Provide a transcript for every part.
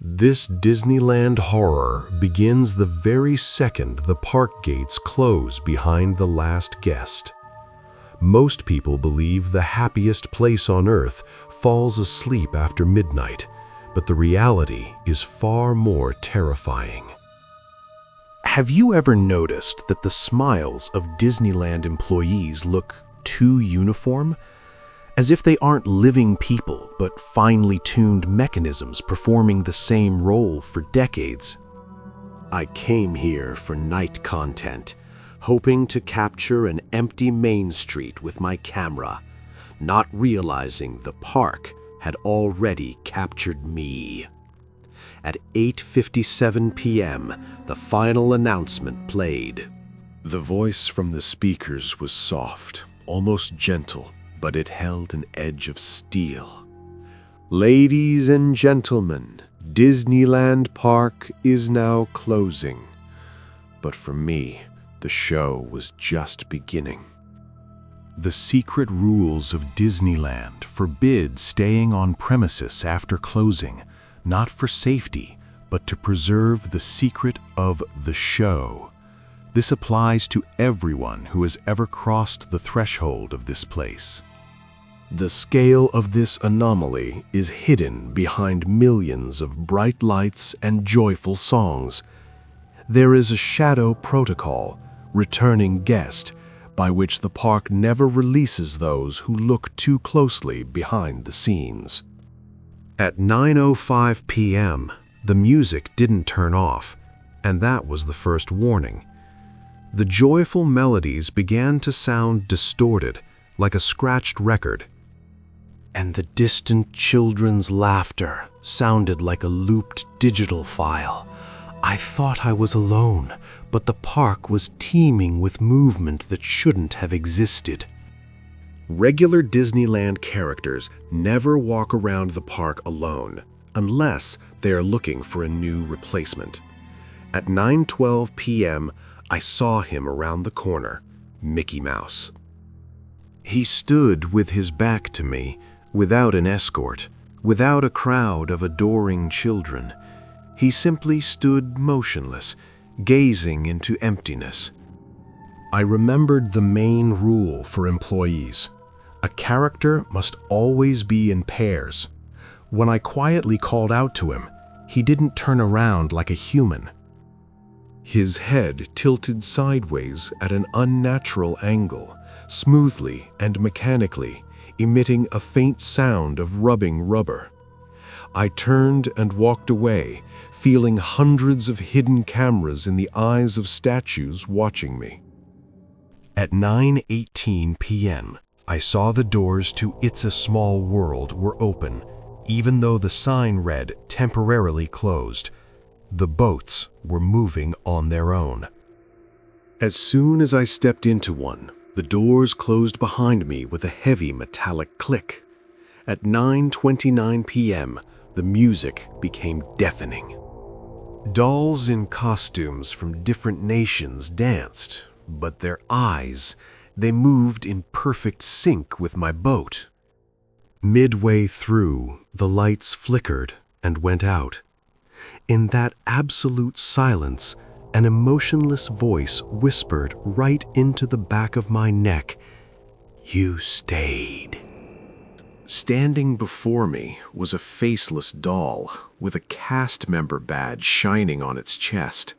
This Disneyland Horror begins the very second the park gates close behind the last guest. Most people believe the happiest place on earth falls asleep after midnight, but the reality is far more terrifying. Have you ever noticed that the smiles of Disneyland employees look too uniform? As if they aren't living people, but finely tuned mechanisms performing the same role for decades. I came here for night content, hoping to capture an empty Main Street with my camera, not realizing the park had already captured me. At 8:57 p.m., the final announcement played. The voice from the speakers was soft, almost gentle, but it held an edge of steel. Ladies and gentlemen, Disneyland Park is now closing. But for me, the show was just beginning. The secret rules of Disneyland forbid staying on premises after closing, not for safety, but to preserve the secret of the show. This applies to everyone who has ever crossed the threshold of this place. The scale of this anomaly is hidden behind millions of bright lights and joyful songs. There is a shadow protocol, returning guest, by which the park never releases those who look too closely behind the scenes. At 9:05 p.m., the music didn't turn off, and that was the first warning. The joyful melodies began to sound distorted, like a scratched record. And the distant children's laughter sounded like a looped digital file. I thought I was alone, but the park was teeming with movement that shouldn't have existed. Regular Disneyland characters never walk around the park alone, unless they are looking for a new replacement. At 9:12 p.m., I saw him around the corner, Mickey Mouse. He stood with his back to me, without an escort, without a crowd of adoring children. He simply stood motionless, gazing into emptiness. I remembered the main rule for employees. A character must always be in pairs. When I quietly called out to him, he didn't turn around like a human. His head tilted sideways at an unnatural angle, smoothly and mechanically, emitting a faint sound of rubbing rubber. I turned and walked away, feeling hundreds of hidden cameras in the eyes of statues watching me. At 9:18 p.m., I saw the doors to It's a Small World were open, even though the sign read temporarily closed. The boats were moving on their own. As soon as I stepped into one, the doors closed behind me with a heavy metallic click. At 9:29 p.m., the music became deafening. Dolls in costumes from different nations danced, but their eyes, they moved in perfect sync with my boat. Midway through, the lights flickered and went out. In that absolute silence, an emotionless voice whispered right into the back of my neck, "You stayed." Standing before me was a faceless doll with a cast member badge shining on its chest.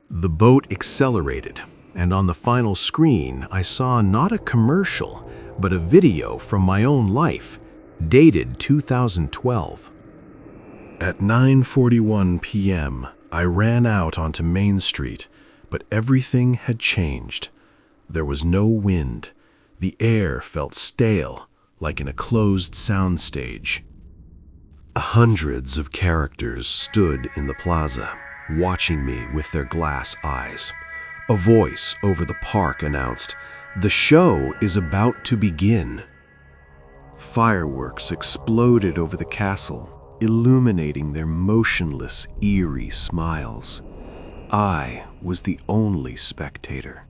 The boat accelerated, and on the final screen I saw not a commercial, but a video from my own life, dated 2012. At 9:41 p.m., I ran out onto Main Street, but everything had changed. There was no wind. The air felt stale, like in a closed soundstage. Hundreds of characters stood in the plaza, watching me with their glass eyes. A voice over the park announced, "The show is about to begin." Fireworks exploded over the castle, illuminating their motionless, eerie smiles. I was the only spectator.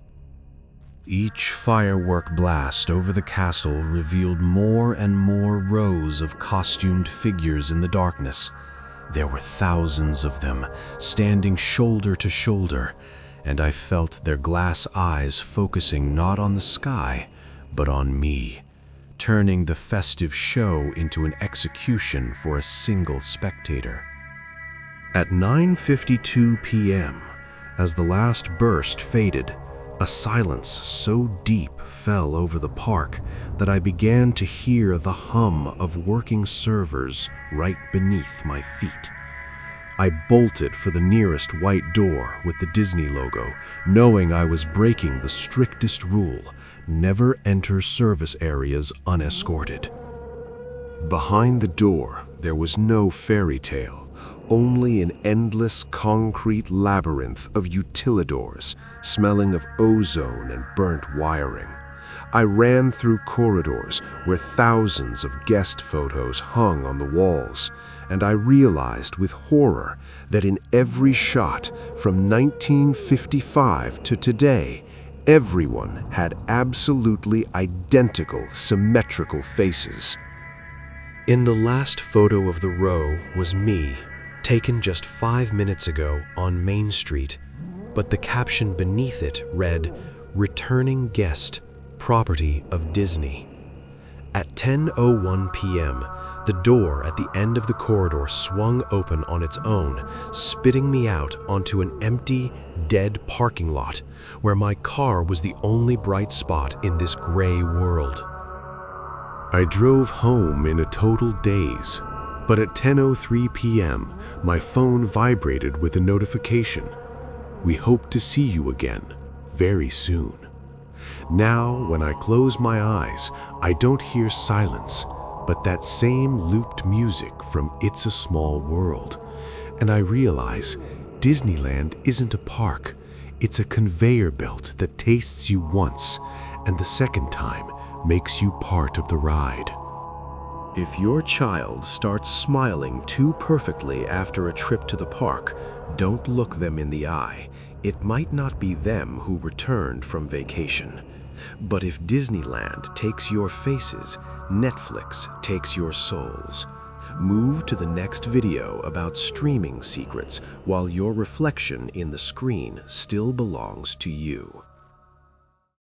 Each firework blast over the castle revealed more and more rows of costumed figures in the darkness. There were thousands of them, standing shoulder to shoulder, and I felt their glass eyes focusing not on the sky, but on me, turning the festive show into an execution for a single spectator. At 9:52 p.m., as the last burst faded, a silence so deep fell over the park that I began to hear the hum of working servers right beneath my feet. I bolted for the nearest white door with the Disney logo, knowing I was breaking the strictest rule: never enter service areas unescorted. Behind the door, there was no fairy tale, only an endless concrete labyrinth of utilidors, smelling of ozone and burnt wiring. I ran through corridors where thousands of guest photos hung on the walls, and I realized with horror that in every shot from 1955 to today, everyone had absolutely identical, symmetrical faces. In the last photo of the row was me, taken just 5 minutes ago on Main Street, but the caption beneath it read, "Returning guest, property of Disney." At 10:01 p.m., the door at the end of the corridor swung open on its own, spitting me out onto an empty, dead parking lot where my car was the only bright spot in this gray world. I drove home in a total daze, but at 10:03 p.m., my phone vibrated with a notification. We hope to see you again very soon. Now, when I close my eyes, I don't hear silence, but that same looped music from It's a Small World. And I realize Disneyland isn't a park. It's a conveyor belt that tastes you once, and the second time makes you part of the ride. If your child starts smiling too perfectly after a trip to the park, don't look them in the eye. It might not be them who returned from vacation. But if Disneyland takes your faces, Netflix takes your souls. Move to the next video about streaming secrets while your reflection in the screen still belongs to you.